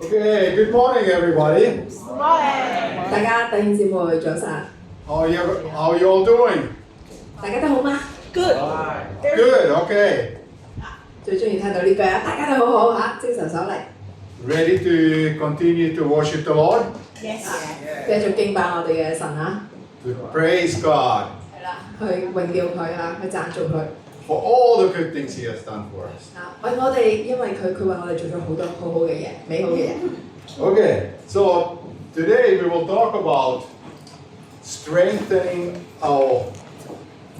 Okay, good morning, everybody. Good morning. 大家弟兄姊妹早晨， How are you all doing? 大家都好嗎？ Good. Good, okay. 最中意聽到呢句啊！大家都好好嚇，精神爽利， Ready to continue to worship the Lord? Yes. 繼續敬拜我哋嘅神啊！ To praise God 係啦，去榮耀佢啊，去讚頌佢 for all the good things He has done for us. 啊！為我哋，因為佢為我哋做咗好多好好嘅嘢，美好嘅嘢。 Okay, so today we will talk about strengthening our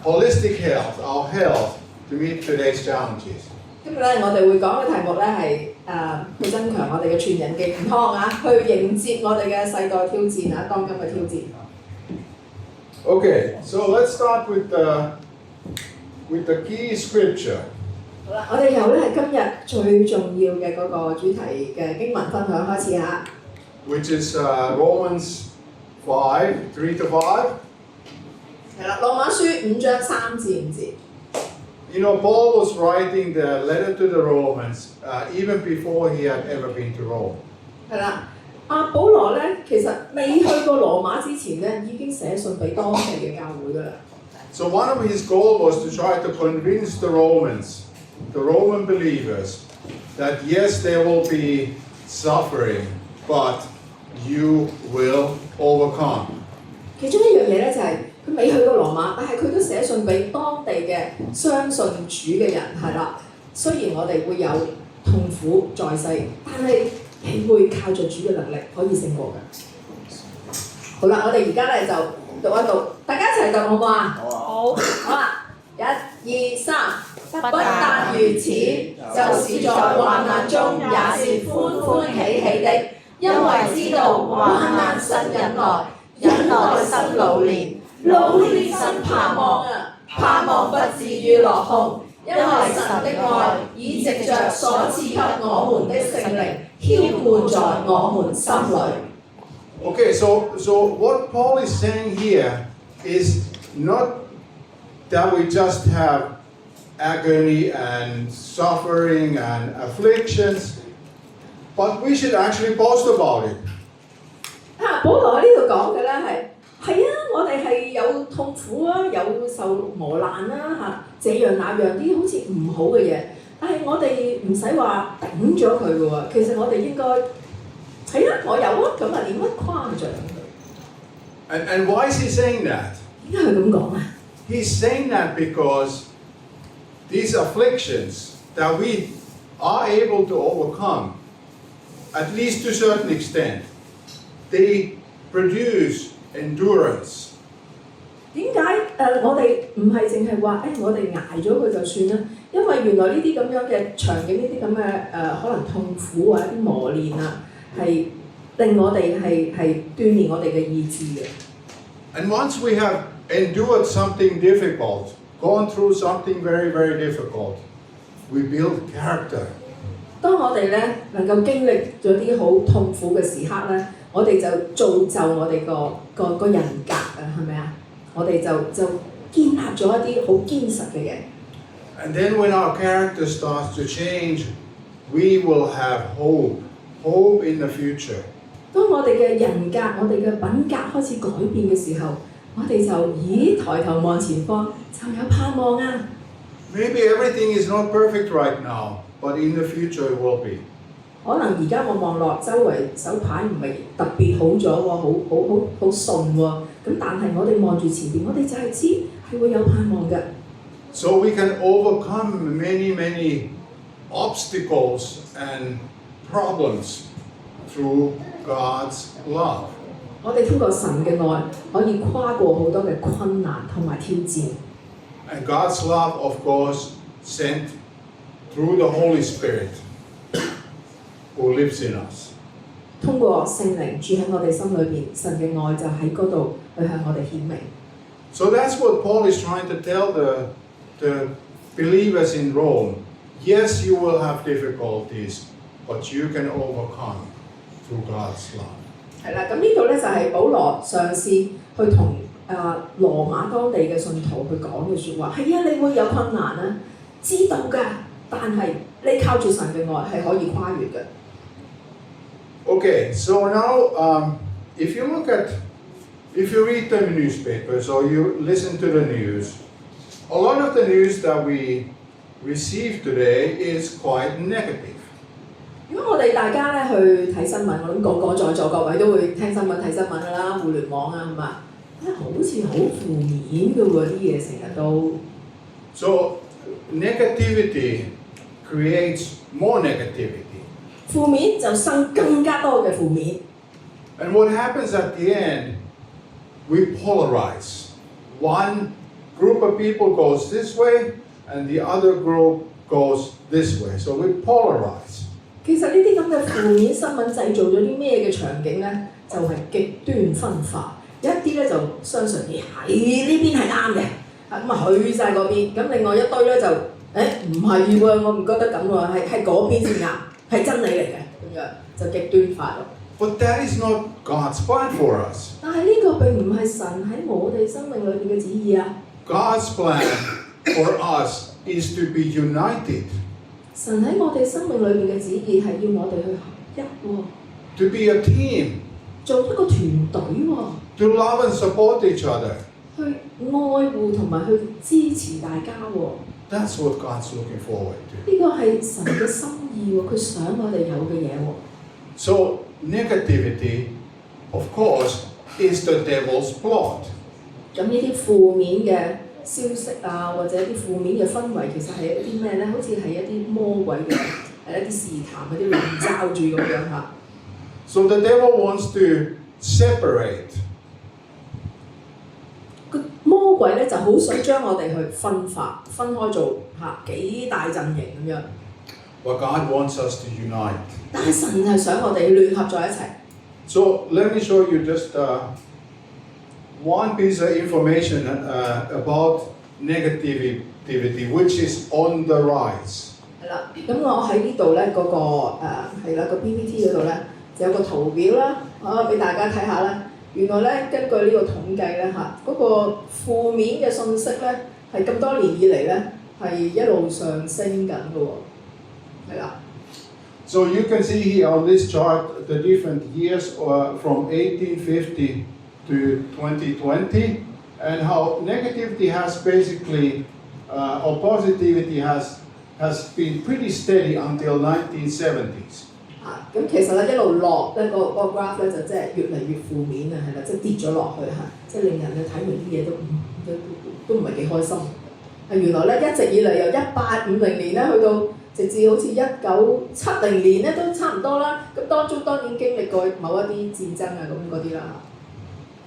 holistic health, our health, to meet today's challenges. 今日咧，我哋會講嘅題目咧係去增強我哋嘅全人嘅健康啊，去迎接我哋嘅世代挑戰啊，當今嘅挑戰。 Okay, so let's start with the key scripture. 好啦，我哋由咧今日最重要嘅嗰個主題嘅經文分享開始嚇。 Which is Romans 5:3-5. 係啦，羅馬書5章3至5節。 You know, Paul was writing the letter to the Romans even before he had ever been to Rome. 係啦，阿保羅咧其實未去過羅馬之前咧，已經寫信俾當地嘅教會㗎啦。 So one of his goals was to try to convince the Romans, the Roman believers, that yes, there will be suffering, but you will overcome. 其中一樣嘢咧就係佢未去過羅馬，但係佢都寫信俾當地嘅相信主嘅人係啦。雖然我哋會有痛苦在世，但係你會靠著主嘅能力可以勝過嘅。好啦，我哋而家咧就讀一讀，大家一齊讀好唔好啊？好。好啦，1、2、3，不但如此，就是在患難中也是歡歡喜喜的，因為知道患難生忍耐，忍耐生老練，老練生盼望啊，盼望不至於落空，因為神的愛已藉着所賜給我們的聖靈澆灌在我們心裏。 Okay, so what Paul is saying here is not that we just have agony and suffering and afflictions, but we should actually boast about it. 保羅喺呢度講嘅咧係啊，我哋係有痛苦啊，有受磨難啦這樣那樣啲好似唔好嘅嘢，但係我哋唔使話頂咗佢嘅喎，其實我哋應該係啊，我有啊，咁啊點乜誇獎佢？ And why is he saying that? 點解佢咁講啊？ He's saying that because these afflictions that we are able to overcome, at least to a certain extent, they produce endurance. 點解我哋唔係淨係話我哋捱咗佢就算啦？因為原來呢啲咁樣嘅場景，呢啲咁嘅可能痛苦或者啲磨練啊，係令我哋係鍛鍊我哋嘅意志嘅。 And once we have endured something difficult, gone through something very, very difficult, we build character. 當我哋咧能夠經歷咗啲好痛苦嘅時刻咧，我哋就造就我哋個人格啊，係咪啊？我哋就建立咗一啲好堅實嘅嘢。 And then when our character starts to change, we will have hope in the future. 當我哋嘅人格、我哋嘅品格開始改變嘅時候，我哋就抬頭望前方，就有盼望啊！ Maybe everything is not perfect right now, but in the future it will be. 可能而家我望落周圍手牌唔係特別好咗喎，好順喎。咁但係我哋望住前邊，我哋就係知係會有盼望嘅。 So we can overcome many obstacles and problems through God's love. 我哋通過神嘅愛，可以跨過好多嘅困難同埋挑戰。 And God's love, of course, sent through the Holy Spirit who lives in us. 通過聖靈住喺我哋心裏邊，神嘅愛就喺嗰度去向我哋顯明。 So that's what Paul is trying to tell the believers in Rome. Yes, you will have difficulties, but you can overcome through God's love. 係啦，咁呢度咧就係保羅嘗試去同羅馬當地嘅信徒去講嘅説話。係啊，你會有困難啊，知道㗎，但係你靠住神嘅愛係可以跨越嘅。Okay, so now if you read the newspapers or you listen to the news, a lot of the news that we receive today is quite negative. 如果我哋大家咧去睇新聞，我諗個個在座各位都會聽新聞睇新聞㗎啦，互聯網啊，係嘛？好似好負面嘅喎，啲嘢成日都。So negativity creates more negativity. 負面就生更加多嘅負面。And what happens at the end, we polarize. One group of people goes this way, and the other group goes this way. So we polarize. 其實呢啲咁嘅負面新聞製造咗啲咩嘅場景呢？就係極端分化。一啲咧就相信你喺呢邊係啱嘅，咁啊去晒嗰邊。咁另外一堆咧就唔係喎，我唔覺得咁喎，係嗰邊先啱，係真理嚟嘅，咁樣就極端化咯。But that is not God's plan for us. 但係呢個並唔係神喺我哋生命裏邊嘅旨意啊。God's plan for us is to be united. 神喺我哋生命裏邊嘅旨意係要我哋去合一喎。To be a team. 做一個團隊喎。To love and support each other. 去愛護同埋去支持大家喎。That's what God's looking forward to. 呢個係神嘅心意喎，佢想我哋有嘅嘢喎。So negativity, of course, is the devil's plot. 咁呢啲負面嘅消息啊，或者啲負面嘅氛圍，其實係一啲咩咧？好似係一啲魔鬼嘅，係一啲試探嗰啲籠罩住咁樣嚇。So the devil wants to separate. 個魔鬼咧就好想將我哋去分開做幾大陣營咁樣。But God wants us to unite. 但係神係想我哋聯合在一齊。So let me show you just one piece of information about negativity, which is on the rise. 係啦，咁我喺呢度咧嗰個係啦個 PPT 嗰度咧就有個圖表啦，俾大家睇下啦。原來咧根據呢個統計咧嗰個負面嘅信息咧係咁多年以嚟咧係一路上升緊嘅喎，係啦。So you can see here on this chart the different years from 1850 to 2020 and how negativity has basically or positivity has been pretty steady until 1970s. 咁其實咧一路落咧個 graph 咧就即係越嚟越負面啊，係啦，即係跌咗落去即係令人睇完啲嘢都唔係幾開心。原來咧一直以嚟由1850年咧去到直至好似1970年咧都差唔多啦。咁當中當然經歷過某一啲戰爭啊咁嗰啲啦。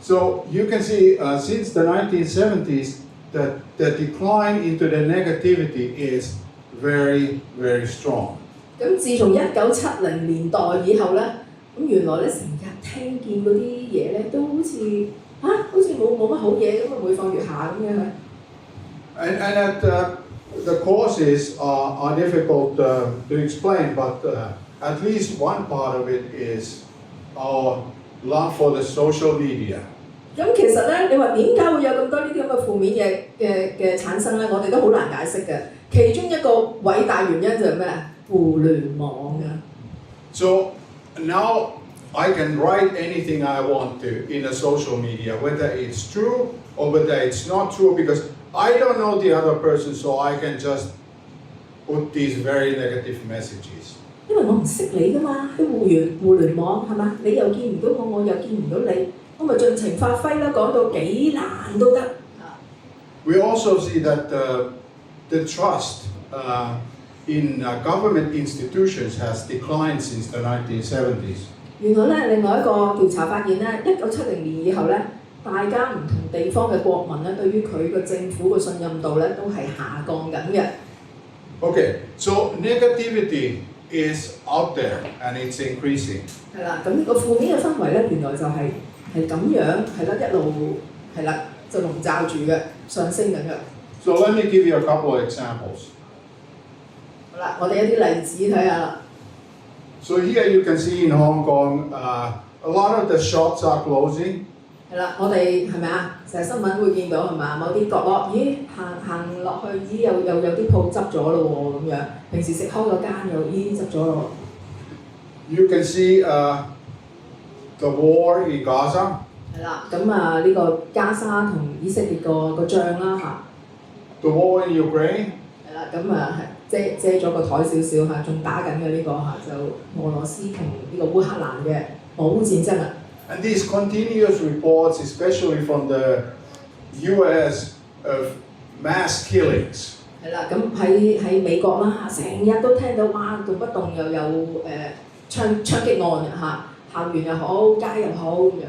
So you can see since the 1970s that the decline into the negativity is very, very strong. 咁自從1970年代以後咧，咁原來咧成日聽見嗰啲嘢咧都好似好似冇乜好嘢咁啊，每況愈下咁樣。And the causes are difficult to explain, but at least one part of it is our love for the social media. 咁其實咧，你話點解會有咁多呢啲咁嘅負面嘅產生咧？我哋都好難解釋嘅。其中一個偉大原因就係咩？互聯網啊。So now I can write anything I want to in a social media, whether it's true or whether it's not true, because I don't know the other person, so I can just put these very negative messages. 因為我唔識你噶嘛，喺互聯網係嘛？你又見唔到我，我又見唔到你，我咪盡情發揮啦，講到幾難都得。We also see that the trust in government institutions has declined since the 1970s. 原來咧，另外一個調查發現咧，1970年以後咧，大家唔同地方嘅國民咧，對於佢個政府嘅信任度咧，都係下降緊嘅。Okay, so negativity is out there and it's increasing. 係啦，咁呢個負面嘅氛圍咧，原來就係咁樣，係啦，一路係啦，就籠罩住嘅，上升緊嘅。So let me give you a couple of examples. 好啦，我哋一啲例子睇下啦。So here you can see in Hong Kong, a lot of the shops are closing. 係啦，我哋係咪啊？成日新聞會見到係嘛？某啲角落，咦行落去，咦又有啲鋪執咗咯喎咁樣。平時食開嗰間又咦執咗咯。You can see the war in Gaza. 係啦，咁啊呢個加沙同以色列個仗啦嚇， The war in Ukraine. 係啦，咁啊係遮咗個台少少嚇，仲打緊嘅呢個嚇就俄羅斯同呢個烏克蘭嘅俄烏戰爭啊。 And these continuous reports, especially from the US, of mass killings. 係啦，咁喺美國啦嚇，成日都聽到哇，動不動又有槍擊案嚇，校園又好，街又好咁樣。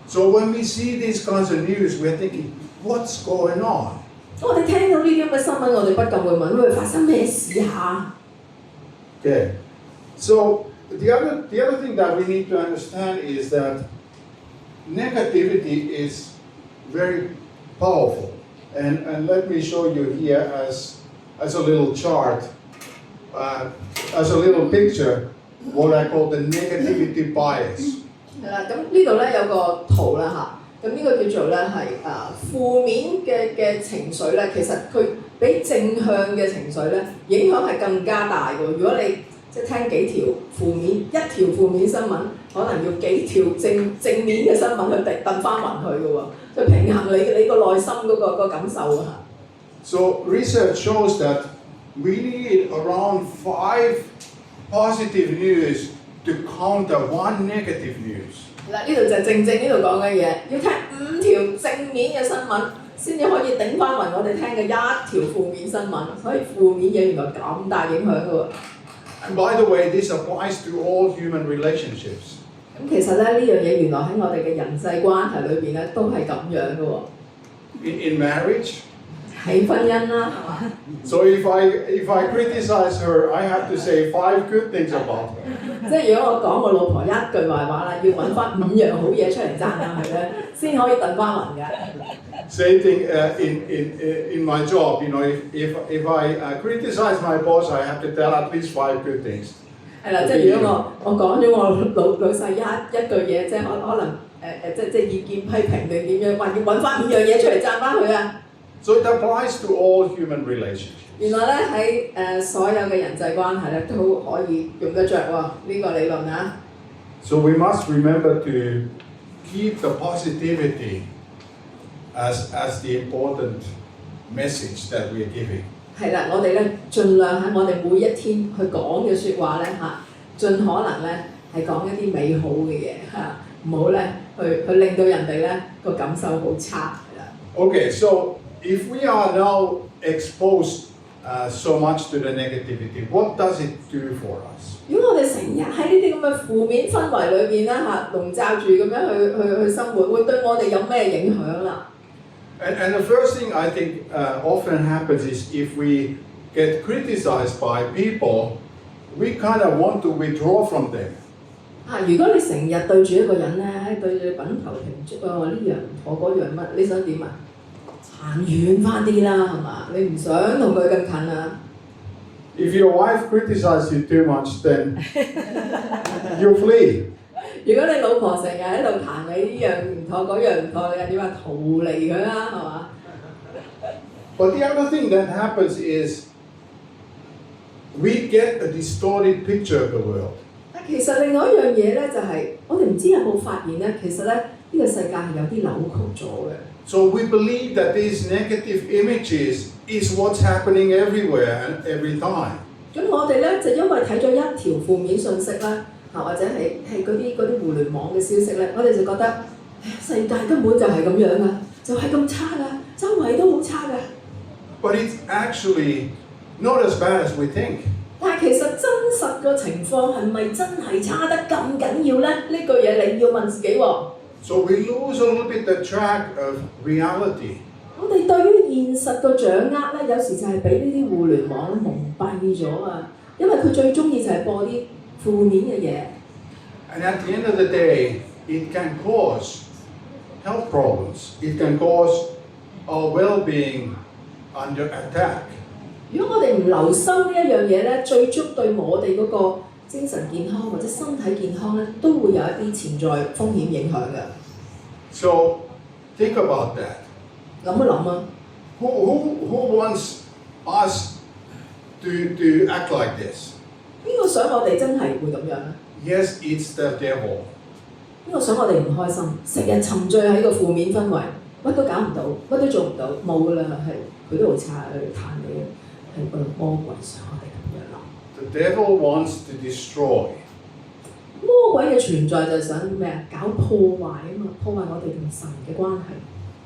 So when we see these kinds of news, we're thinking, what's going on? 我哋聽到呢啲咁嘅新聞，我哋不禁會問：會發生咩事嚇？ Okay. So the other thing that we need to understand is that negativity is very powerful. And let me show you here as a little chart, as a little picture, what I call the negativity bias. 係啦，咁呢度咧有個圖啦嚇，咁呢個叫做咧係負面嘅情緒咧，其實佢比正向嘅情緒咧影響係更加大嘅。如果你即係聽幾條負面，一條負面新聞，可能要幾條正面嘅新聞去掟翻勻佢嘅喎，就平衡你個內心嗰個感受啊。 So research shows that we need around 5 positive news to counter 1 negative news. 嗱，呢度就正呢度講嘅嘢，要聽5條正面嘅新聞，先至可以頂翻勻我哋聽嘅一條負面新聞。所以負面嘢原來咁大影響嘅喎。 And by the way, this applies to all human relationships. 咁其實咧呢樣嘢原來喺我哋嘅人際關係裏邊咧都係咁樣嘅喎。In marriage. 喺婚姻啦，係嘛？ So if I criticize her, I have to say 5 good things about her. 即係如果我講我老婆一句壞話啦，要揾翻5樣好嘢出嚟讚下佢咧，先可以揼翻勻嘅。 Same thing in my job. You know, if I criticize my boss, I have to tell at least 5 good things. 係啦，即係如果我講咗我老細一句嘢，即係可能即意見批評定點樣，話要揾翻5樣嘢出嚟讚翻佢啊！ So it applies to all human relationships. 原來咧喺所有嘅人際關係咧都可以用得着喎呢個理論啊！ So we must remember to keep the positivity as the important message that we are giving. 係啦，我哋咧盡量喺我哋每一天去講嘅説話咧盡可能咧係講一啲美好嘅嘢唔好咧去令到人哋咧個感受好差係啦。 Okay, so if we are now exposed so much to the negativity, what does it do for us? 如果我哋成日喺呢啲咁嘅負面氛圍裏邊籠罩住咁樣去生活，會對我哋有咩影響啦？ And the first thing I think often happens is if we get criticized by people, we kind of want to withdraw from them. 如果你成日對住一個人咧，對住你品頭評足話呢樣唔妥嗰樣乜，你想點啊？行遠翻啲啦，係嘛？你唔想同佢咁近啊？ If your wife criticizes you too much, then you flee. 如果你老婆成日喺度彈你呢樣唔妥嗰樣唔妥，你點啊？逃離佢啦，係嘛？ But the other thing that happens is we get a distorted picture of the world. 其實另外一樣嘢咧，就係我哋唔知有冇發現咧，其實咧呢個世界係有啲扭曲咗嘅。 So we believe that these negative images is what's happening everywhere and every time. 咁我哋咧就因為睇咗一條負面信息啦，或者係嗰啲互聯網嘅消息咧，我哋就覺得世界根本就係咁樣啊，就係咁差噶，周圍都好差噶。 But it's actually not as bad as we think. 但係其實真實個情況係咪真係差得咁緊要咧？呢句嘢你要問自己喎。 So we lose a little bit the track of reality. 我哋對於現實個掌握咧，有時就係俾呢啲互聯網蒙蔽咗啊！因為佢最中意就係播啲負面嘅嘢。 And at the end of the day, it can cause health problems. It can cause our well-being under attack. 如果我哋唔留心呢一樣嘢咧，最終對我哋嗰個精神健康或者身體健康咧，都會有一啲潛在風險影響嘅。 So think about that. 諗一諗啊！ Who wants us to act like this? 邊個想我哋真係會咁樣咧？ Yes, it's the devil. 呢邊個想我哋唔開心？成日沉醉喺個負面氛圍，乜都搞唔到，乜都做唔到，冇噶啦，係佢都好差，佢彈你係個魔鬼想我哋咁樣諗。The devil wants to destroy. 魔鬼嘅存在就係想咩啊？搞破壞啊嘛，破壞我哋同神嘅關係。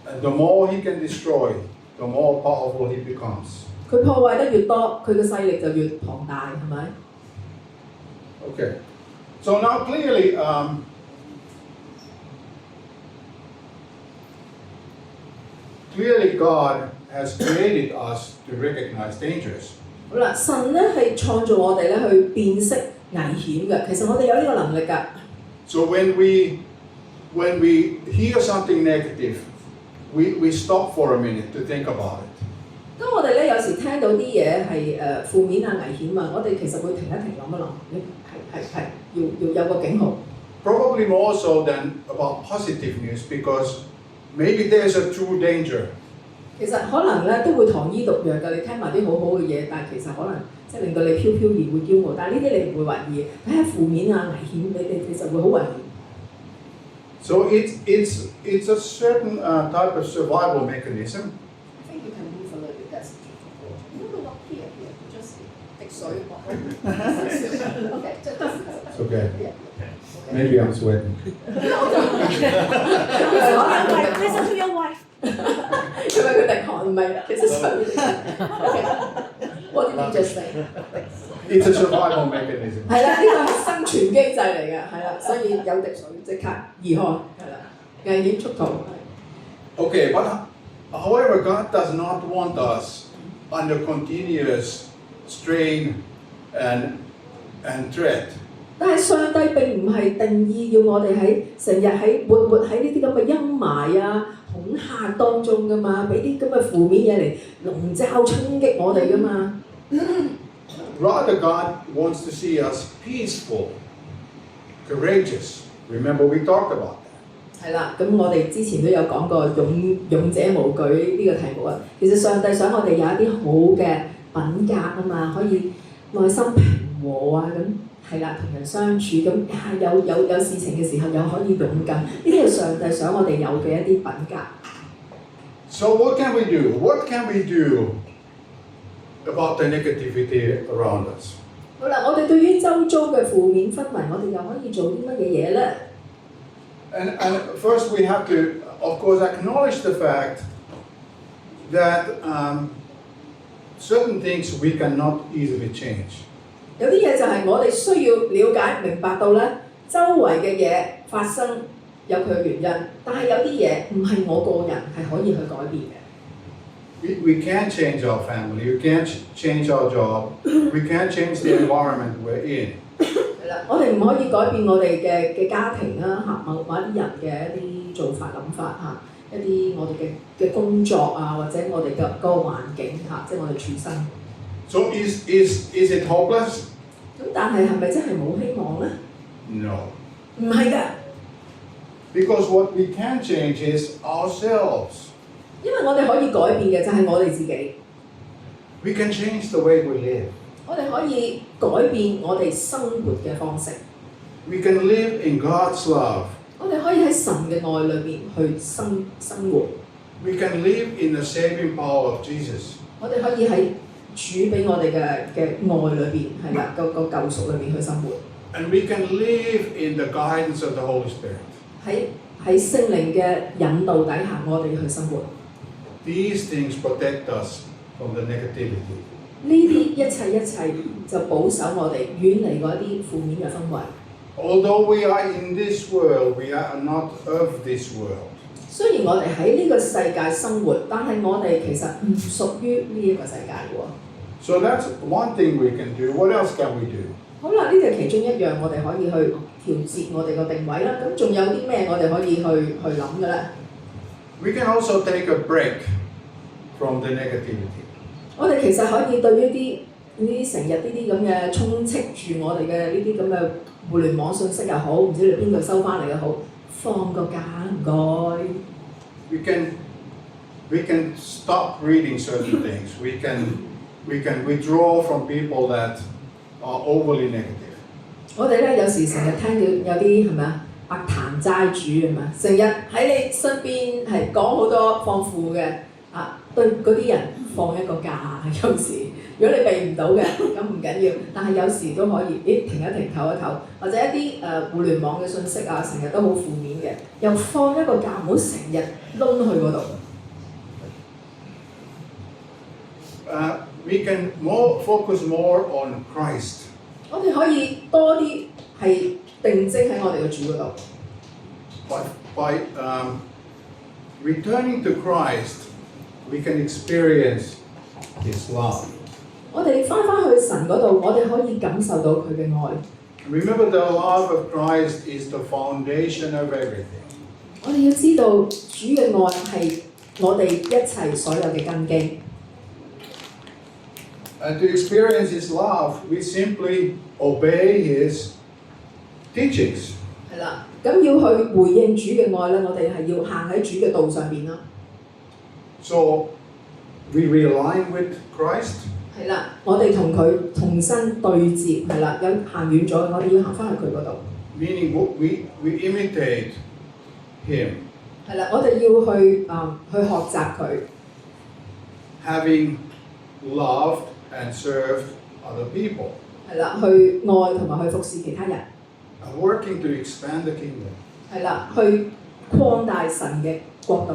And the more he can destroy, the more powerful he becomes. 佢破壞得越多，佢嘅勢力就越龐大，係咪？ Okay. So now clearly, clearly God has created us to recognize dangers. 好啦，神咧係創造我哋咧去辨識危險嘅，其實我哋有呢個能力㗎。So when we hear something negative, we stop for a minute to think about it. 當我哋咧有時聽到啲嘢係負面啊、危險啊，我哋其實會停一停諗一諗，要有個警號。Probably more so than about positive news because maybe there's a true danger. 其實可能咧都會糖衣毒藥㗎，你聽埋啲好好嘅嘢，但係其實可能即係令到你飄飄然會驕傲，但係呢啲你唔會懷疑，睇下負面啊、危險，你其實會好懷疑。So it's a certain type of survival mechanism. I think you can move a little bit. That's no, not here. Just 滴水。Okay. It's okay. Maybe I'm sweating. Listen to your wife. 因為佢滴汗唔係，其實水。What did you just say? It's a survival mechanism. 係啦，呢個係生存機制嚟嘅，係啦，所以有滴水即刻移開，係啦，危險速逃。Okay, but however, God does not want us under continuous strain and threat. 但係上帝並唔係定義要我哋成日活喺呢啲咁嘅陰霾啊、恐嚇當中噶嘛，俾啲咁嘅負面嘢嚟籠罩衝擊我哋噶嘛。Rather, God wants to see us peaceful, courageous. Remember, we talked about that. 係啦，咁我哋之前都有講過勇者無懼呢個題目啊。其實上帝想我哋有一啲好嘅品格啊嘛，可以內心平和啊咁。係啦，同人相處咁有事情嘅時候又可以勇敢，呢啲係上帝想我哋有嘅一啲品格。So what can we do? What can we do about the negativity around us? 好啦，我哋對於周遭嘅負面氛圍，我哋又可以做啲乜嘢嘢咧？ And first we have to, of course, acknowledge the fact that certain things we cannot easily change. 有啲嘢就係我哋需要了解明白到咧，周圍嘅嘢發生有佢嘅原因，但係有啲嘢唔係我個人係可以去改變嘅。We can't change our family, we can't change our job, we can't change the environment we're in. 係啦，我哋唔可以改變我哋嘅家庭啦，嚇某啲人嘅一啲做法諗法嚇，一啲我哋嘅工作啊，或者我哋嘅嗰個環境嚇，即係我哋處身。So is it hopeless? 咁但係係咪真係冇希望咧？ No. 唔係㗎， Because what we can change is ourselves. 因為我哋可以改變嘅就係我哋自己， We can change the way we live. 我哋可以改變我哋生活嘅方式， We can live in God's love. 我哋可以喺神嘅愛裏邊去生活， We can live in the saving power of Jesus. 我哋可以喺主俾我哋嘅愛裏邊係啦，個救贖裏邊去生活， And we can live in the guidance of the Holy Spirit. 喺聖靈嘅引導底下，我哋去生活。 These things protect us from the negativity. 呢啲一切就保守我哋遠離嗰啲負面嘅氛圍。 Although we are in this world, we are not of this world. 雖然我哋喺呢個世界生活，但係我哋其實唔屬於呢一個世界喎。 So that's one thing we can do. What else can we do? 好啦，呢就係其中一樣我哋可以去調節我哋個定位啦。咁仲有啲咩我哋可以去諗嘅咧？ We can also take a break from the negativity. 我哋其實可以對於呢啲成日呢啲咁嘅充斥住我哋嘅呢啲咁嘅互聯網信息又好，唔知你邊度收翻嚟又好，放個假唔該。We can stop reading certain things. We can withdraw from people that are overly negative. 我哋咧有時成日聽到有啲係咪啊白談齋主啊嘛，成日喺你身邊係講好多放負嘅啊，對嗰啲人放一個假，有時如果你避唔到嘅咁唔緊要，但係有時都可以，停一停唞一唞，或者一啲互聯網嘅信息啊，成日都好負面嘅，又放一個假，唔好成日攆去嗰度。We can focus more on Christ. 我哋可以多啲係定睛喺我哋嘅主嗰度。By returning to Christ, we can experience His love. 我哋翻去神嗰度，我哋可以感受到佢嘅愛。Remember, the love of Christ is the foundation of everything. 我哋要知道主嘅愛係我哋一切所有嘅根基。And to experience His love, we simply obey His teachings. 係啦，咁要去回應主嘅愛咧，我哋係要行喺主嘅道上邊啦。So we realign with Christ. 係啦，我哋同佢同身對接，係啦，有行遠咗，我哋要行翻去佢嗰度。Meaning we imitate Him. 係啦，我哋要去學習佢。Having loved and served other people. 係啦，去愛同埋去服侍其他人。And working to expand the kingdom. 係啦，去擴大神嘅國度。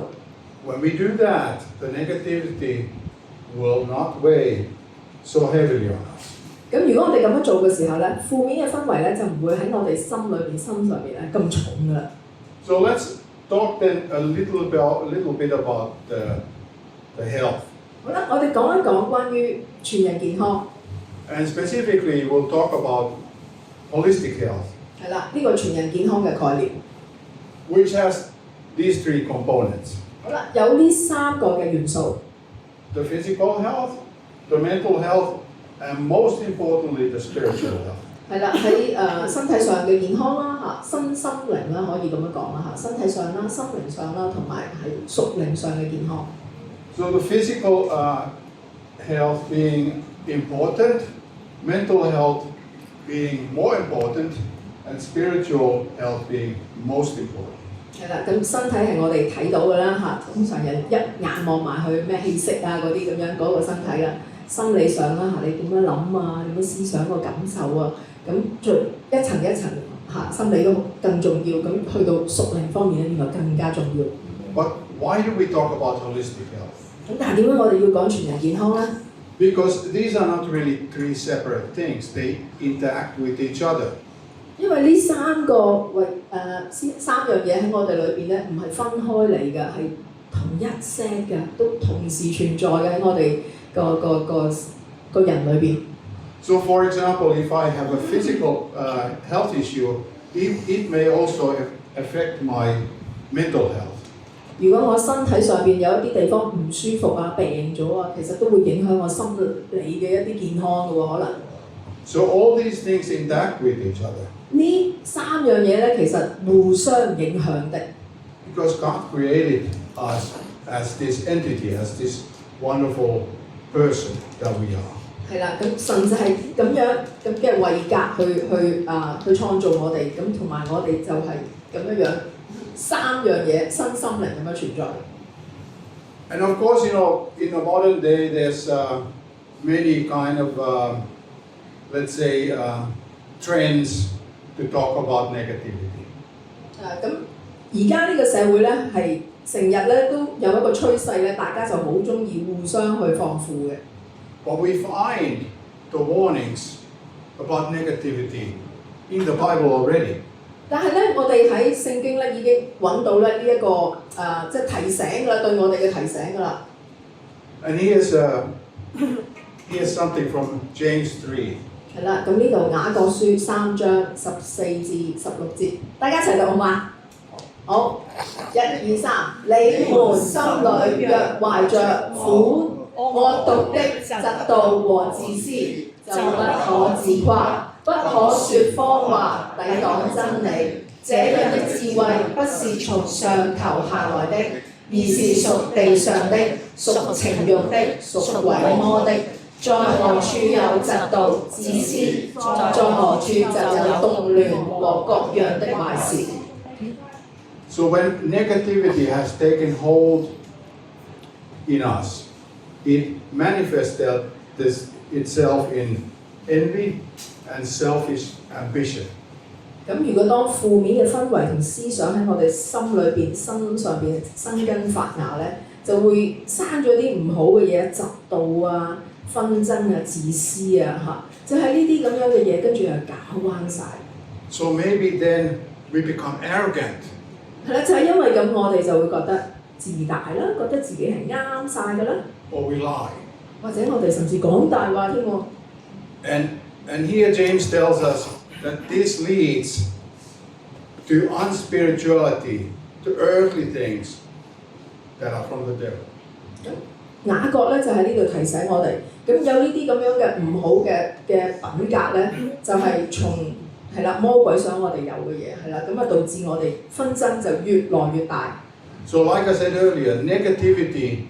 When we do that, the negativity will not weigh so heavily on us. 咁如果我哋咁樣做嘅時候咧，負面嘅氛圍咧就唔會喺我哋心上邊咧咁重㗎啦。So let's talk then a little bit about the health. 好啦，我哋講一講關於全人健康。And specifically, we'll talk about holistic health. 係啦，呢個全人健康嘅概念。Which has these three components. 好啦，有呢三個嘅元素。The physical health, the mental health, and most importantly, the spiritual health. 係啦，喺身體上嘅健康啦嚇，身心靈啦可以咁樣講啦嚇，身體上啦、心靈上啦，同埋係屬靈上嘅健康。So the physical health being important, mental health being more important, and spiritual health being most important. 係啦，咁身體係我哋睇到㗎啦嚇，通常人一眼望埋去咩氣息啊嗰啲咁樣嗰個身體啦。心理上啦嚇，你點樣諗啊？點樣思想個感受啊？咁一層一層嚇，心理都更重要。咁去到屬靈方面咧，原來更加重要。But why do we talk about holistic health? 咁但係點解我哋要講全人健康咧？ Because these are not really three separate things. They interact with each other. 因為呢三樣嘢喺我哋裏邊咧，唔係分開嚟嘅，係同一 set 嘅，都同時存在嘅喺我哋個人裏邊。So, for example, if I have a physical health issue, it may also affect my mental health. 如果我身體上邊有一啲地方唔舒服啊、病咗啊，其實都會影響我心理嘅一啲健康嘅喎，可能。So all these things interact with each other. 呢三樣嘢咧，其實互相影響的。Because God created us as this entity, as this wonderful person that we are. 係啦，咁神就係咁樣咁嘅位格去創造我哋，咁同埋我哋就係咁樣三樣嘢身心靈咁樣存在。And of course, in the modern day, there's many kind of, let's say, trends to talk about negativity. 咁而家呢個社會咧係成日咧都有一個趨勢咧，大家就好中意互相去放負嘅。But we find the warnings about negativity in the Bible already. 但係咧，我哋喺聖經咧已經揾到咧呢一個即係提醒㗎啦，對我哋嘅提醒㗎啦。And here's something from James 3. 係啦，咁呢度雅各書3章14至16節，大家一齊讀好嗎？好，1、2、3，你們心裏若懷着苦惡毒的嫉妒和自私，就不可自誇，不可說謊話，抵擋真理。這樣的智慧不是從上頭下來的，而是屬地上的，屬情慾的，屬鬼魔的。在何處有嫉妒、自私，在何處就有動亂和各樣的壞事。So when negativity has taken hold in us, it manifests itself in envy and selfish ambition. 咁如果當負面嘅氛圍同思想喺我哋心裏邊、心上邊生根發芽咧，就會生咗啲唔好嘅嘢，嫉妒啊、紛爭啊、自私啊就係呢啲咁樣嘅嘢，跟住又搞彎晒。So maybe then we become arrogant. 係啦，就係因為咁，我哋就會覺得自大啦，覺得自己係啱晒㗎啦， Or we lie. 或者我哋甚至講大話添喎。And here James tells us that this leads to unspirituality, to earthly things that are from the devil. 雅各咧就喺呢度提醒我哋，咁有呢啲咁樣嘅唔好嘅品格咧，就係從魔鬼想我哋有嘅嘢咁導致我哋紛爭就越來越大。So like I said earlier, negativity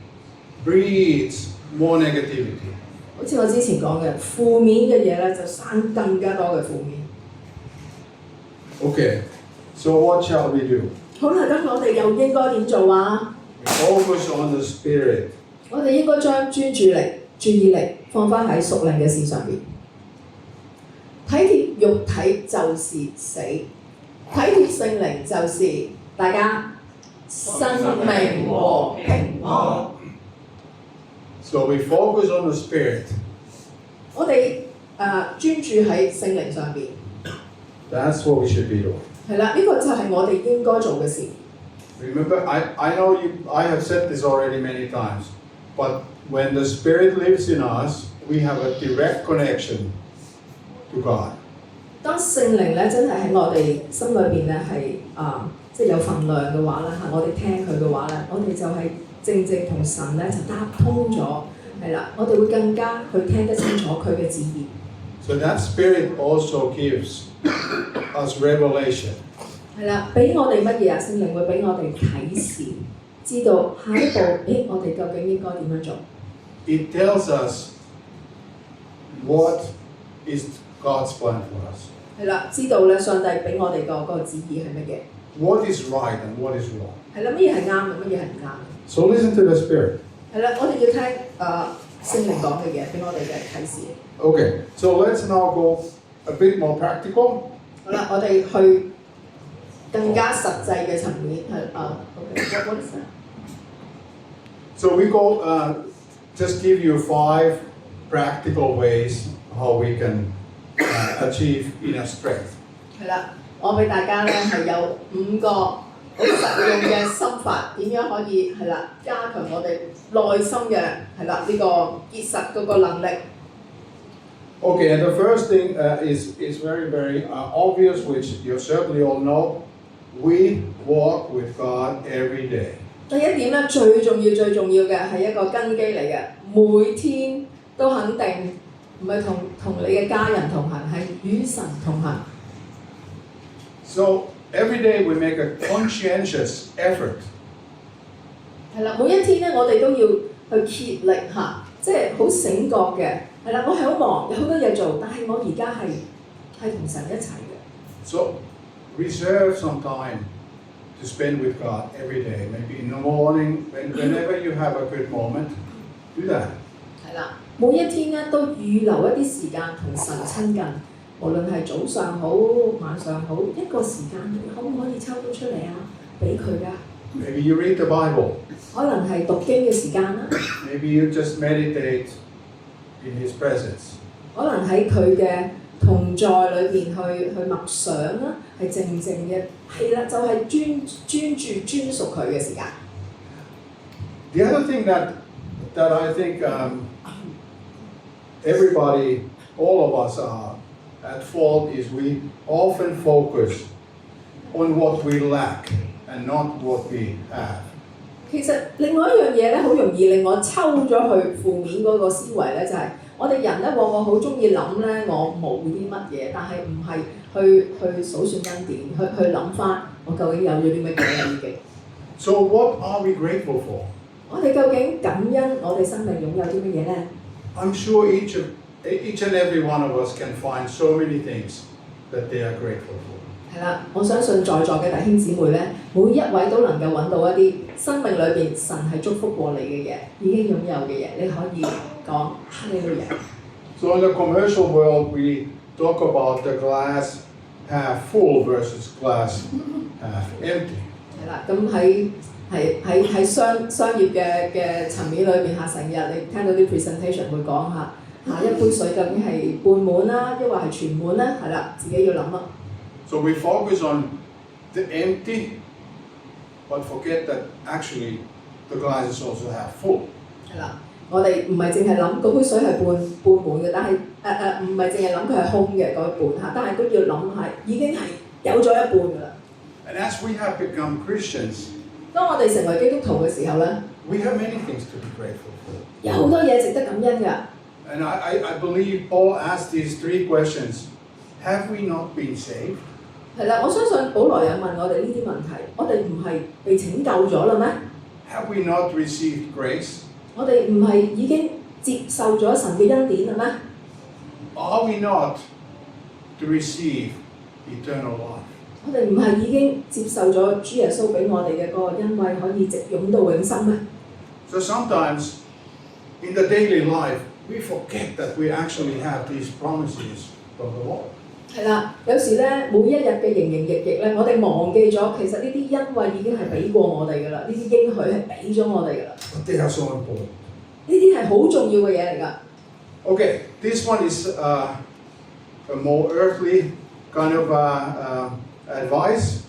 breeds more negativity. 好似我之前講嘅，負面嘅嘢咧就生更加多嘅負面。Okay, so what shall we do? 好啦，咁我哋又應該點做啊？ We focus on the Spirit. 我哋應該將專注力、注意力放翻喺屬靈嘅事上邊。體貼肉體就是死，體貼聖靈就是大家生命和平安。So we focus on the Spirit. 我哋專注喺聖靈上邊。That's what we should be doing. 係啦，呢個就係我哋應該做嘅事。Remember, I know I have said this already many times, but when the Spirit lives in us, we have a direct connection to God. 當聖靈咧真係喺我哋心裏邊咧即係有份量嘅話咧我哋聽佢嘅話咧，我哋就係正同神咧就搭通咗，我哋會更加去聽得清楚佢嘅旨意。So that Spirit also gives us revelation. 係啦，俾我哋乜嘢啊？聖靈會俾我哋啟示，知道下一步，我哋究竟應該點樣做？ It tells us what is God's plan for us. 係啦，知道咧上帝俾我哋嗰個旨意係乜嘢？ What is right and what is wrong. 係啦，乜嘢係啱嘅，乜嘢係唔啱嘅？ So listen to the Spirit. 係啦，我哋要聽聖靈講嘅嘢，俾我哋嘅啟示。Okay, so let's now go a bit more practical. 好啦，我哋去更加實際嘅層面Okay, what is that? So we go just give you 5 practical ways how we can achieve inner strength. 係啦，我俾大家咧係有5個好實用嘅心法，點樣可以加強我哋內心嘅呢個結實嗰個能力。Okay, and the first thing is very, very obvious, which you certainly all know. We walk with God every day. 第一點咧，最重要嘅係一個根基嚟嘅，每天都肯定唔係同你嘅家人同行，係與神同行。So every day we make a conscientious effort. 係啦，每一天咧，我哋都要去竭力即係好醒覺嘅。係啦，我係好忙，有好多嘢做，但係我而家係同神一齊嘅。So reserve some time to spend with God every day. Maybe in the morning, whenever you have a good moment, do that. 係啦，每一天咧都預留一啲時間同神親近，無論係早上好、晚上好，一個時間你可唔可以抽到出嚟啊？俾佢㗎。Maybe you read the Bible. 可能係讀經嘅時間啦。Maybe you just meditate in His presence. 可能喺佢嘅同在裏邊去默想啦，係靜嘅，係啦，就係專注專屬佢嘅時間。The other thing that I think everybody, all of us are at fault is we often focus on what we lack and not what we have. 其實另外一樣嘢咧，好容易令我抽咗去負面嗰個思維咧，就係我哋人咧往往好中意諗咧，我冇啲乜嘢，但係唔係去數算恩典，去諗翻我究竟有咗啲乜嘢已經。So what are we grateful for? 我哋究竟感恩我哋生命擁有啲乜嘢咧？ I'm sure each and every one of us can find so many things that they are grateful for. 係啦，我相信在座嘅弟兄姊妹咧，每一位都能夠揾到一啲生命裏邊神係祝福過你嘅嘢，已經擁有嘅嘢，你可以講哈利路亞。So in the commercial world, we talk about the glass half full versus glass half empty. 係啦，咁喺商業嘅層面裏邊嚇，成日你聽到啲 presentation 會講下一杯水究竟係半滿啦，抑或係全滿咧？係啦，自己要諗啦。So we focus on the empty, but forget that actually the glass is also half full. 係啦，我哋唔係淨係諗嗰杯水係半滿嘅，但係唔係淨係諗佢係空嘅嗰一半嚇，但係都要諗係已經係有咗一半㗎啦。And as we have become Christians, 當我哋成為基督徒嘅時候咧， we have many things to be grateful for. 有好多嘢值得感恩㗎。And I believe Paul asked these three questions. Have we not been saved? 係啦，我相信保羅有問我哋呢啲問題，我哋唔係被拯救咗啦咩？ Have we not received grace? 我哋唔係已經接受咗神嘅恩典啦咩？ Are we not to receive eternal life? 我哋唔係已經接受咗主耶穌俾我哋嘅嗰個恩惠，可以直湧到永生咩？ So sometimes in the daily life, we forget that we actually have these promises from the Lord. 係啦，有時咧每一日嘅營營役役咧，我哋忘記咗其實呢啲恩惠已經係俾過我哋㗎啦，呢啲應許係俾咗我哋㗎啦。But they are so important. 呢啲係好重要嘅嘢嚟㗎。Okay, this one is a more earthly kind of advice,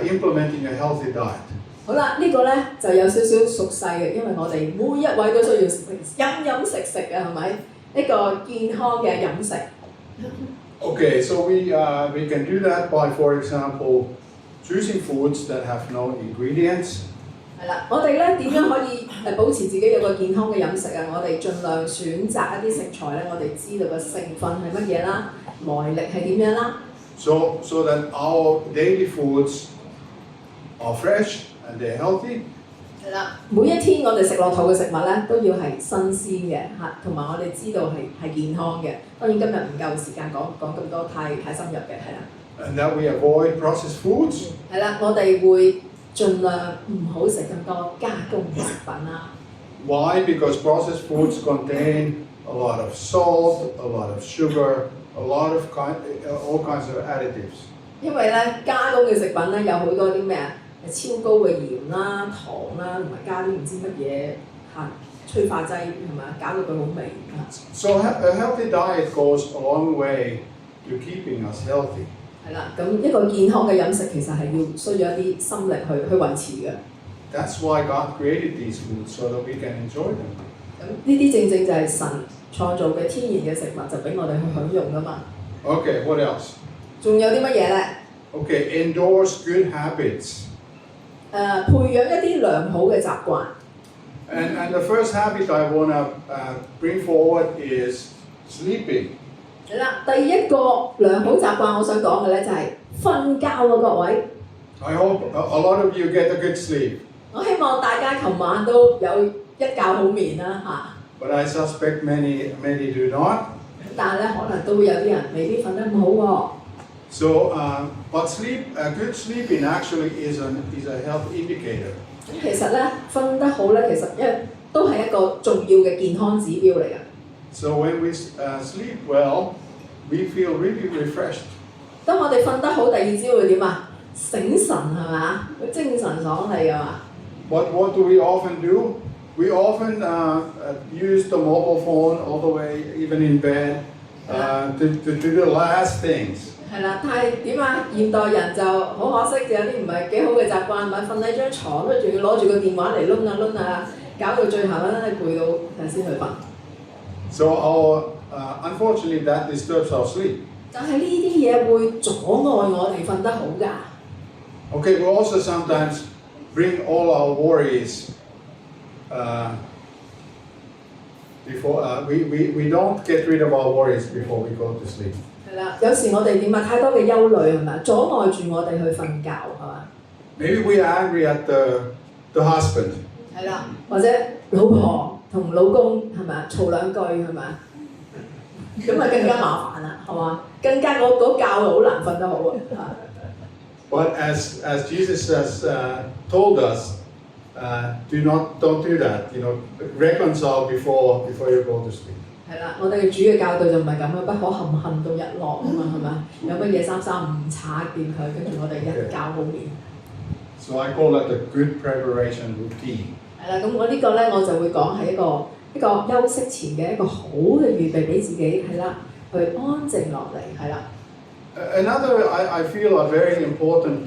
implementing a healthy diet. 好啦，呢個咧就有少少俗世嘅，因為我哋每一位都需要飲食嘅，係咪？一個健康嘅飲食。Okay, so we can do that by, for example, choosing foods that have no ingredients. 係啦，我哋咧點樣可以保持自己有個健康嘅飲食啊？我哋盡量選擇一啲食材咧，我哋知道個成分係乜嘢啦，來歷係點樣啦。So that our daily foods are fresh and they're healthy. 係啦，每一天我哋食落肚嘅食物咧都要係新鮮嘅嚇，同埋我哋知道係健康嘅。當然今日唔夠時間講咁多太深入嘅，係啦。And that we avoid processed foods. 係啦，我哋會盡量唔好食咁多加工嘅食品啦。Why? Because processed foods contain a lot of salt, a lot of sugar, all kinds of additives. 因為咧加工嘅食品咧有好多啲咩啊？超高嘅鹽啦、糖啦，同埋加啲唔知乜嘢催化劑係咪啊？搞到佢好味。So a healthy diet goes a long way to keeping us healthy. 係啦，咁一個健康嘅飲食其實係需要一啲心力去維持嘅。That's why God created these foods so that we can enjoy them. 咁呢啲正正就係神創造嘅天然嘅食物，就俾我哋去享用㗎嘛。Okay, what else? 仲有啲乜嘢咧？ Okay, endorse good habits. 培養一啲良好嘅習慣。And the first habit I want to bring forward is sleeping. 係啦，第一個良好習慣我想講嘅咧就係瞓覺啊，各位。I hope a lot of you get a good sleep. 我希望大家琴晚都有一覺好眠啦嚇。But I suspect many do not. 但係咧，可能都會有啲人未必瞓得咁好喎。So, but good sleeping actually is a health indicator. 咁其實咧，瞓得好咧，其實都係一個重要嘅健康指標嚟㗎。So when we sleep well, we feel really refreshed. 當我哋瞓得好，第二朝會點啊？醒神係嘛？會精神爽利㗎嘛？ But what do we often do? We often use the mobile phone all the way, even in bed, to do the last things. 係啦，但係點啊？現代人就好可惜，就有啲唔係幾好嘅習慣，咪瞓喺張床都仲要攞住個電話嚟攆下，搞到最後咧攰到先去瞓。So unfortunately, that disturbs our sleep. 就係呢啲嘢會阻礙我哋瞓得好㗎。Okay, we also sometimes bring all our worries before we don't get rid of our worries before we go to sleep. 係啦，有時我哋點啊？太多嘅憂慮係咪？阻礙住我哋去瞓覺係嘛？ Maybe we are angry at the husband. 係啦，或者老婆同老公係咪嘈兩句係咪？咁啊更加麻煩啦，係嘛？更加嗰覺好難瞓得好啊！ But as Jesus has told us, don't do that. Reconcile before you go to sleep. 係啦，我哋嘅主嘅教導就唔係咁樣，不可含恨到日落啊嘛，係咪？有乜嘢335查見佢，跟住我哋一覺好眠。So I call that a good preparation routine. 係啦，咁我呢個咧我就會講係一個休息前嘅一個好嘅預備俾自己，係啦，去安靜落嚟，係啦。Another, I feel, a very important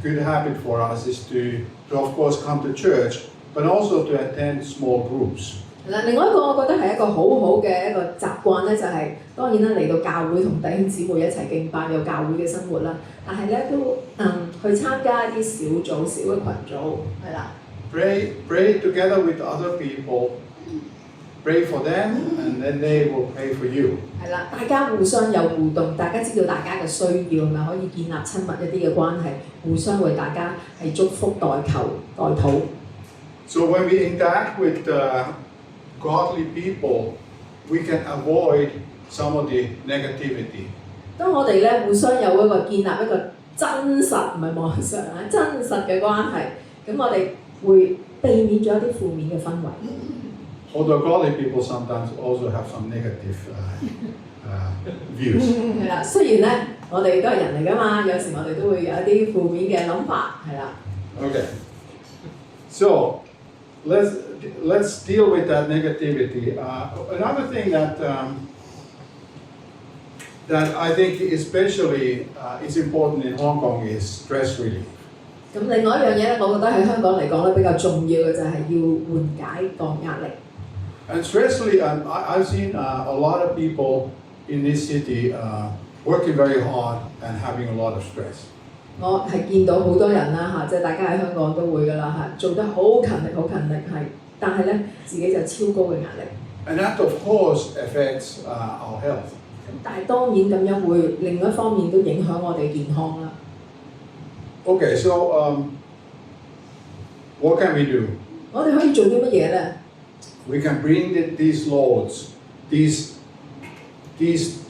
good habit for us is to of course come to church, but also to attend small groups. 嗱，另外一個我覺得係一個好好嘅一個習慣咧，就係、當然啦，嚟到教會同弟兄姊妹一齊敬拜，有教會嘅生活啦。但係咧都去參加一啲小組、小嘅群組，係啦。Pray together with other people. Pray for them, and then they will pray for you. 係啦，大家互相有互動，大家知道大家嘅需要，係咪可以建立親密一啲嘅關係，互相為大家係祝福、代求、代禱。So when we interact with godly people, we can avoid some of the negativity. 當我哋咧互相有一個建立一個真實唔係網上啊真實嘅關係，咁我哋會避免咗一啲負面嘅氛圍。Although godly people sometimes also have some negative views. 係啦，雖然咧我哋都係人嚟㗎嘛，有時我哋都會有一啲負面嘅諗法，係啦。Okay. So let's deal with that negativity. Another thing that I think especially is important in Hong Kong is stress relief. 咁另外一樣嘢咧，我覺得喺香港嚟講咧比較重要嘅就係要緩解個壓力。And stress relief, I've seen a lot of people in this city working very hard and having a lot of stress. 我係見到好多人啦嚇，即係大家喺香港都會㗎啦嚇，做得好勤力係，但係咧自己就超高嘅壓力。And that of course affects our health. 但係當然咁樣會另一方面都影響我哋健康啦。Okay, so what can we do? 我哋可以做啲乜嘢咧？ We can bring these loads, these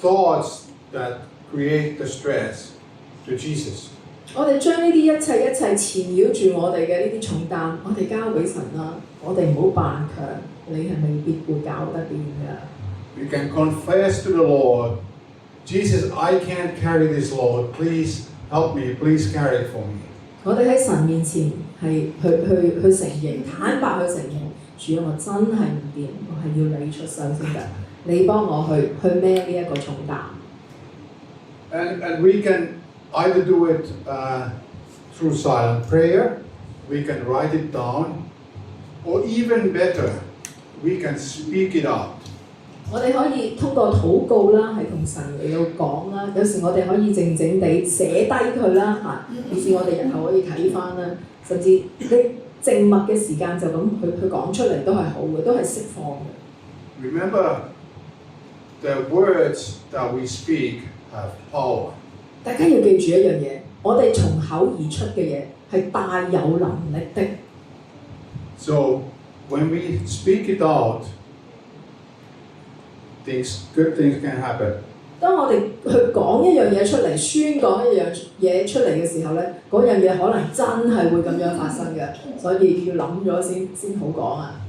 thoughts that create the stress to Jesus. 我哋將呢啲一切纏繞住我哋嘅呢啲重擔，我哋交俾神啦。我哋唔好扮強，你係未必會搞得掂㗎。We can confess to the Lord, Jesus, I can't carry this load. Please help me. Please carry it for me. 我哋喺神面前係去承認，坦白去承認，主啊，我真係唔掂，我係要你出手先得，你幫我去孭呢一個重擔。And we can either do it through silent prayer, we can write it down, or even better, we can speak it out. 我哋可以通過禱告啦，係同神嚟到講啦。有時我哋可以靜靜地寫低佢啦嚇，以至我哋日後可以睇翻啦。甚至你靜默嘅時間就咁去講出嚟都係好嘅，都係釋放嘅。Remember, the words that we speak have power. 大家要記住一樣嘢，我哋從口而出嘅嘢係大有能力的。So when we speak it out, good things can happen. 當我哋去講一樣嘢出嚟，宣講一樣嘢出嚟嘅時候咧，嗰樣嘢可能真係會咁樣發生嘅，所以要諗咗先好講啊。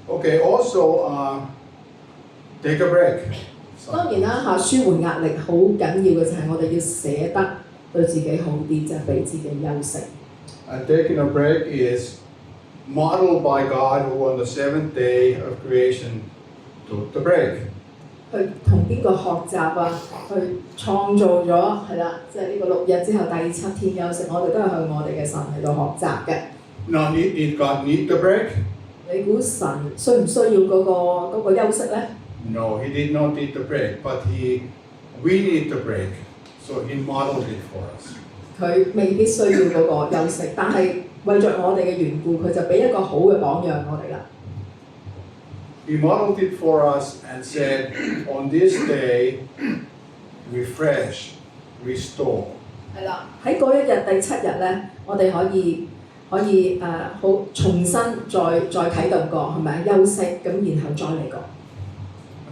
Okay, also take a break. 當然啦嚇，舒緩壓力好緊要嘅就係我哋要捨得對自己好啲，就係俾自己休息。And taking a break is modeled by God, who on the seventh day of creation took the break. 去同邊個學習啊？去創造咗係啦，即係呢個6日之後第7天休息，我哋都係向我哋嘅神嚟到學習嘅。Now, did God need the break? 你估神需唔需要嗰個休息咧？ No, he did not need the break, but we need the break, so he modeled it for us. 佢未必需要嗰個休息，但係為着我哋嘅緣故，佢就俾一個好嘅榜樣我哋啦。He modeled it for us and said, on this day, refresh, restore. 係啦，喺嗰一日第7日咧，我哋可以好重新再啟動過，係咪休息咁，然後再嚟過。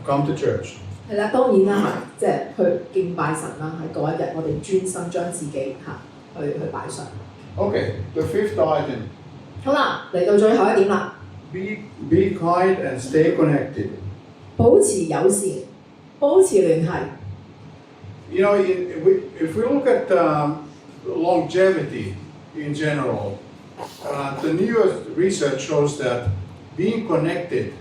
come to church. 係啦，當然啦，即係去敬拜神啦，喺嗰一日我哋專心將自己去擺上。Okay, the fifth item. 好啦，嚟到最後一點啦， Be kind and stay connected. 保持友善，保持聯繫。You know, if we look at longevity in general, the newest research shows that being connected,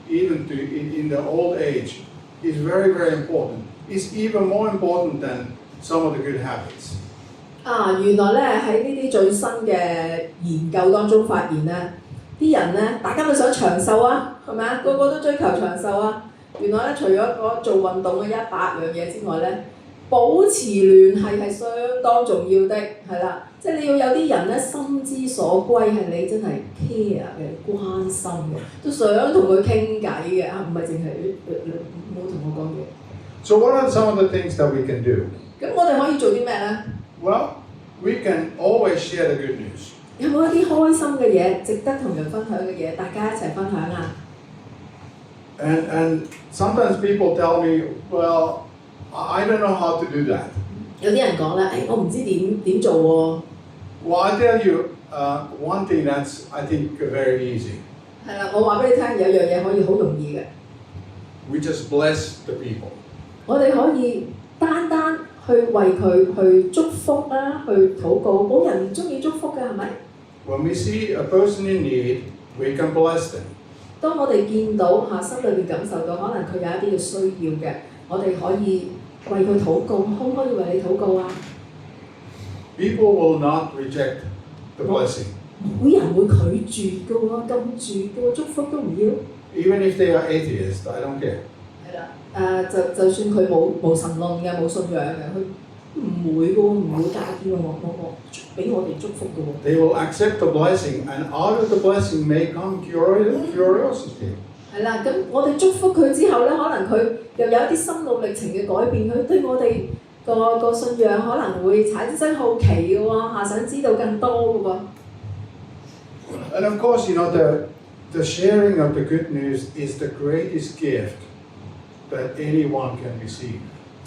even in the old age, is very, very important. It's even more important than some of the good habits. 原來咧喺呢啲最新嘅研究當中發現咧，啲人咧大家都想長壽啊，係咪啊？個個都追求長壽啊！原來咧除咗做運動嘅100樣嘢之外咧，保持聯繫係相當重要的，係啦，即係你要有啲人咧心之所歸係你真係 care 嘅、關心嘅，都想同佢傾偈嘅，唔係淨係冇同我講嘢。So what are some of the things that we can do? 咁我哋可以做啲咩咧？ Well, we can always share the good news. 有冇一啲開心嘅嘢，值得同人分享嘅嘢，大家一齊分享啊？ And sometimes people tell me, well, I don't know how to do that. 有啲人講咧，我唔知點做喎。Well, I tell you one thing that's, I think, very easy. 係啦，我話俾你聽，有樣嘢可以好容易嘅。We just bless the people. 我哋可以單單去為佢去祝福啦，去禱告。冇人唔中意祝福嘅，係咪？ When we see a person in need, we can bless them. 當我哋見到心裏邊感受到，可能佢有一啲嘅需要嘅，我哋可以為佢禱告。可唔可以為你禱告啊？ People will not reject the blessing. 冇人會拒絕嘅喎，禁住嘅喎，祝福都唔要。Even if they are atheists, I don't care. 係啦，就算佢冇神論嘅，冇信仰嘅，佢唔會嘅喎，唔會介意我俾我哋祝福嘅喎。 They will accept the blessing, and out of the blessing may come curiosity. 係啦，咁我哋祝福佢之後咧，可能佢又有一啲心路歷程嘅改變，佢對我哋個信仰可能會產生好奇嘅喎，想知道更多嘅喎。And of course, you know, the sharing of the good news is the greatest gift that anyone can receive.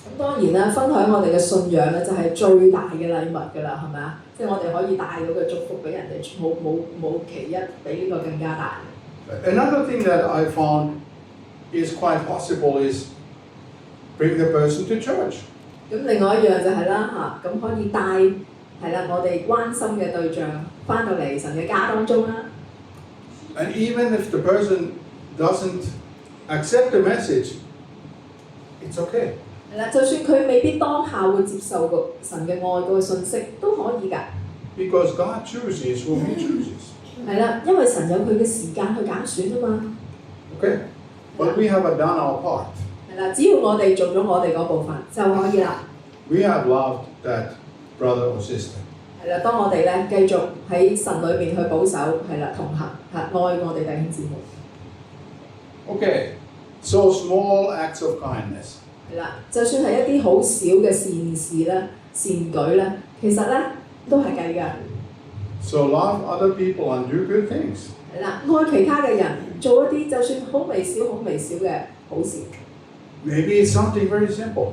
咁當然啦，分享我哋嘅信仰咧，就係最大嘅禮物㗎啦，係咪啊？即係我哋可以帶到嘅祝福俾人哋，冇其一比呢個更加大。Another thing that I found is quite possible is bring the person to church. 咁另外一樣就係啦咁可以帶係啦我哋關心嘅對象翻到嚟神嘅家當中啦。And even if the person doesn't accept the message, it's okay. 係啦，就算佢未必當下會接受個神嘅愛個信息，都可以㗎。Because God chooses whom He chooses. 係啦，因為神有佢嘅時間去揀選啊嘛。Okay? But we have done our part. 係啦，只要我哋做咗我哋嗰部分就可以啦。We have loved that brother or sister. 係啦，當我哋咧繼續喺神裏邊去保守，係啦同行，愛我哋弟兄姊妹。Okay, so small acts of kindness. 係啦，就算係一啲好小嘅善事咧、善舉咧，其實咧都係計㗎。So love other people and do good things. 係啦，愛其他嘅人，做一啲就算好微小嘅好事。Maybe it's something very simple.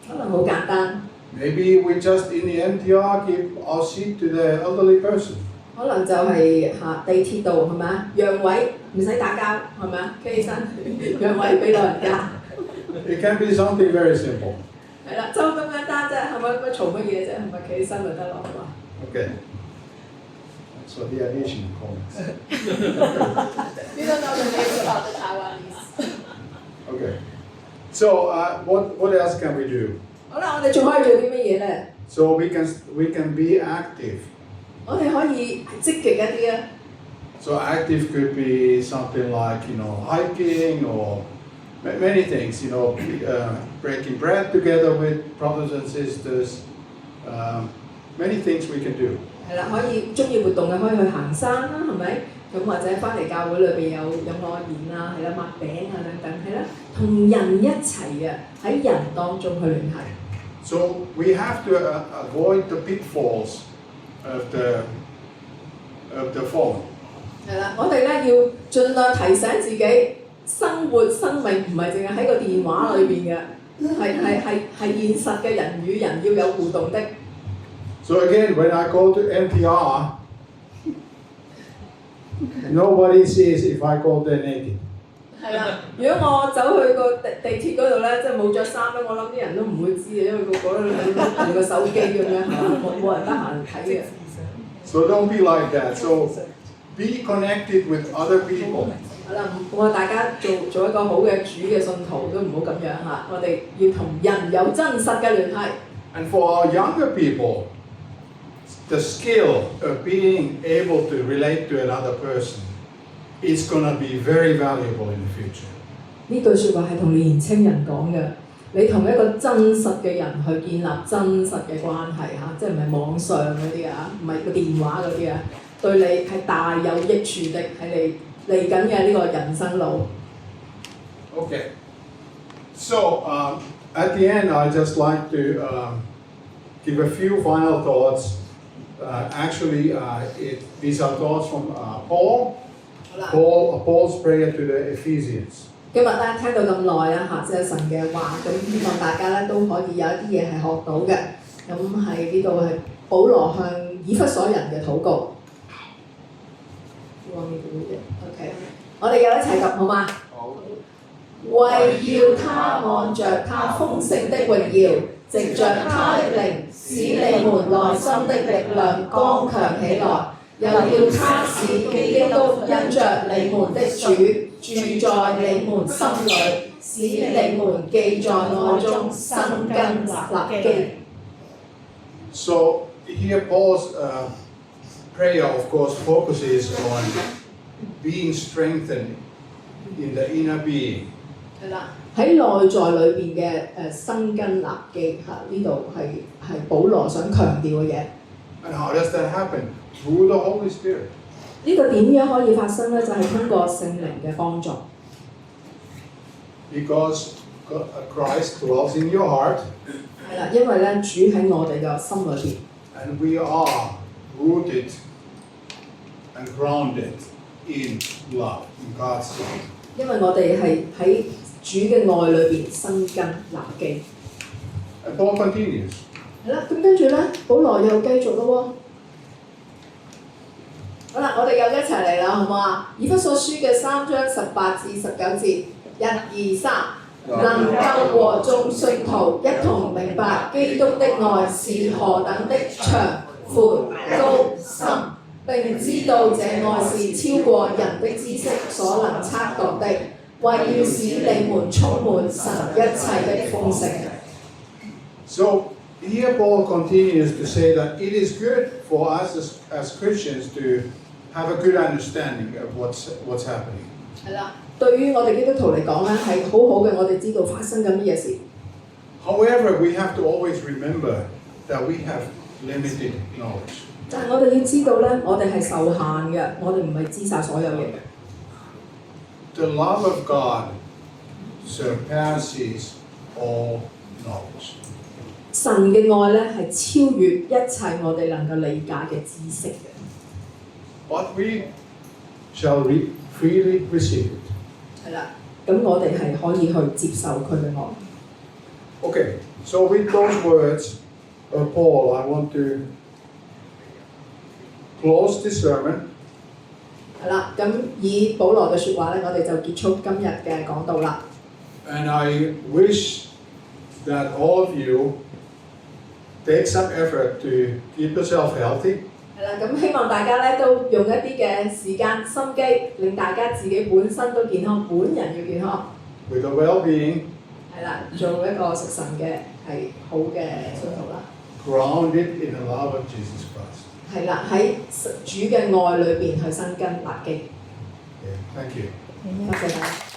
可能好簡單。Maybe we just in the MTR give our seat to the elderly person. 可能就係地鐵度係咪啊？讓位唔使打交係咪啊？企起身讓位俾老人家。It can be something very simple. 係啦，就咁簡單啫，係咪？乜嘈乜嘢啫？係咪企起身咪得咯？係嘛 Okay. That's what the Asian calls. You don't know the names about the Taiwanese. Okay. So what else can we do? 好啦，我哋仲可以做啲乜嘢咧？ So we can be active. 我哋可以積極一啲啊。So active could be something like hiking or many things. Breaking bread together with brothers and sisters. Many things we can do. 係啦，可以中意活動嘅可以去行山啦，係咪？咁或者翻嚟教會裏邊有愛宴啊，係啦，抹餅啊等等，係啦，同人一齊嘅喺人當中去聯繫。So we have to avoid the pitfalls of the fallen. 係啦，我哋咧要盡量提醒自己生活生命唔係淨係喺個電話裏邊嘅，係現實嘅人與人要有互動的。So again, when I go to MTR, nobody sees if I go there naked. 係啦，如果我走去個地鐵嗰度咧，即係冇着衫咧，我諗啲人都唔會知嘅，因為個個都攞住個手機咁樣，冇人得閒睇嘅。So don't be like that. So be connected with other people. 好啦，我話大家做一個好嘅主嘅信徒都唔好咁樣嚇，我哋要同人有真實嘅聯繫。And for our younger people, the skill of being able to relate to another person is going to be very valuable in the future. 呢句説話係同年青人講嘅，你同一個真實嘅人去建立真實嘅關係嚇，即係唔係網上嗰啲啊，唔係個電話嗰啲啊，對你係大有益處的，係你嚟緊嘅呢個人生路。Okay. So at the end, I just like to give a few final thoughts. These are thoughts from Paul. Paul's prayer to the Ephesians. 今日咧聽到咁耐啦嚇，即係神嘅話，咁希望大家咧都可以有一啲嘢係學到嘅。咁喺呢度係保羅向以弗所人嘅禱告。OK， 我哋又一齊讀好嗎？好。為要他按着他豐盛的榮耀，藉着他的靈，使你們內心的力量剛強起來。又要他使基督因着你們的主住在你們心裏，使你們既在愛中生根立基。So here Paul's prayer, of course, focuses on being strengthened in the inner being. 係啦，喺內在裏邊嘅生根立基嚇，呢度係保羅想強調嘅嘢。And how does that happen? Through the Holy Spirit. 呢個點樣可以發生呢？就係通過聖靈嘅幫助。Because Christ dwells in your heart. 係啦，因為咧主喺我哋嘅心裏邊。And we are rooted and grounded in love, in God's love. 因為我哋係喺主嘅愛裏邊生根立基。And Paul continues. 係啦，咁跟住咧，保羅又繼續咯喎。好啦，我哋又一齊嚟啦，好唔好啊？以弗所書嘅3章18至19節，1、2、3，能夠和眾信徒一同明白基督的愛是何等的長、闊、高、深，並知道這愛是超過人的知識所能測度的，為要使你們充滿神一切的豐盛。So here Paul continues to say that it is good for us as Christians to have a good understanding of what's happening. 係啦，對於我哋基督徒嚟講咧，係好好嘅，我哋知道發生緊乜嘢事。However, we have to always remember that we have limited knowledge. 但係我哋要知道咧，我哋係受限嘅，我哋唔係知晒所有嘢嘅。The love of God surpasses all knowledge. 神嘅愛咧係超越一切我哋能夠理解嘅知識嘅。But we shall freely receive it. 係啦，咁我哋係可以去接受佢嘅愛。Okay, so with those words of Paul, I want to close this sermon. 係啦，咁以保羅嘅説話咧，我哋就結束今日嘅講道啦。And I wish that all of you take some effort to keep yourself healthy. 係啦，咁希望大家咧都用一啲嘅時間心機，令大家自己本身都健康，本人要健康。With a well-being. 係啦，做一個食神嘅係好嘅信徒啦。Grounded in the love of Jesus Christ. 係啦，喺主嘅愛裏邊去生根立基。Okay, thank you. 多謝大家。